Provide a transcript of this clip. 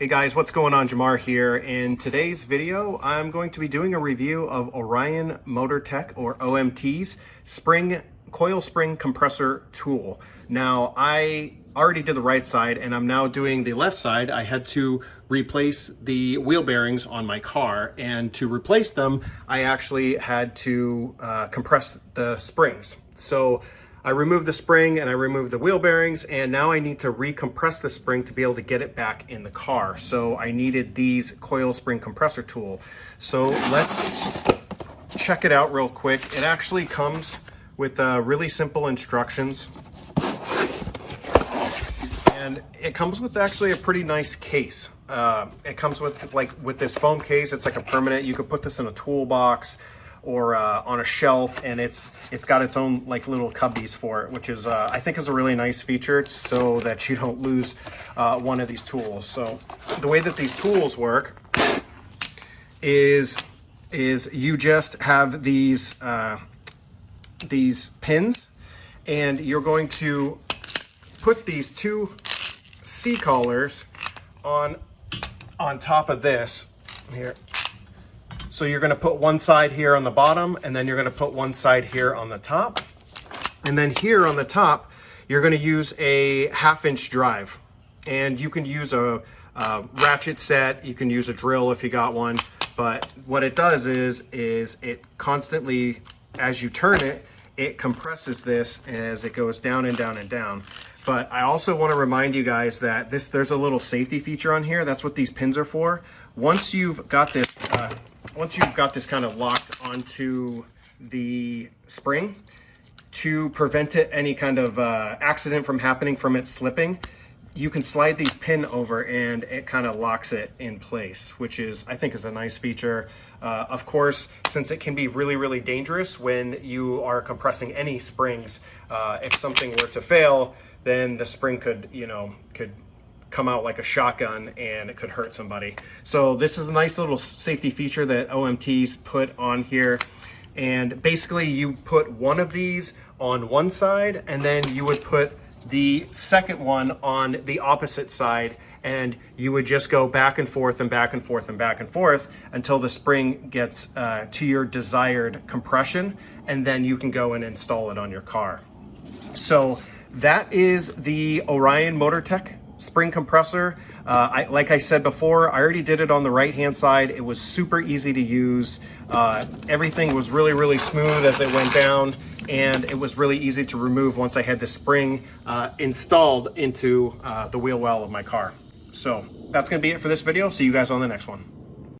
Hey guys, what's going on? Jamar here. In today's video, I'm going to be doing a review of Orion Motor Tech, or OMT's coil spring compressor tool. Now, I already did the right side and I'm now doing the left side. I had to replace the wheel bearings on my car, and to replace them, I actually had to compress the springs. So I removed the spring and I removed the wheel bearings, and now I need to recompress the spring to be able to get it back in the car. So I needed these coil spring compressor tool. So let's check it out real quick. It actually comes with really simple instructions. And it comes with actually a pretty nice case. It comes with this foam case. It's like a permanent. You could put this in a toolbox or on a shelf, and it's got its own like little cubbies for it, which is I think is a really nice feature, so that you don't lose one of these tools. So the way that these tools work is you just have these pins, and you're going to put these two C-collars on top of this here. So you're going to put one side here on the bottom, and then you're going to put one side here on the top. And then here on the top, you're going to use a 1/2-inch drive. And you can use a ratchet set, you can use a drill if you got one. But what it does is it constantly, as you turn it, it compresses this as it goes down and down and down. But I also want to remind you guys that there's a little safety feature on here. That's what these pins are for. Once you've got this kind of locked onto the spring, to prevent any kind of accident from happening from it slipping, you can slide these pin over and it kind of locks it in place, which I think is a nice feature. Of course, since it can be really, really dangerous when you are compressing any springs, if something were to fail, then the spring could come out like a shotgun and it could hurt somebody. So this is a nice little safety feature that OMT's put on here. And basically you put one of these on one side, and then you would put the second one on the opposite side, and you would just go back and forth and back and forth and back and forth until the spring gets to your desired compression, and then you can go and install it on your car. So that is the Orion Motor Tech spring compressor. Like I said before, I already did it on the right hand side. It was super easy to use. Everything was really, really smooth as it went down, and it was really easy to remove once I had the spring installed into the wheel well of my car. So that's going to be it for this video. See you guys on the next one.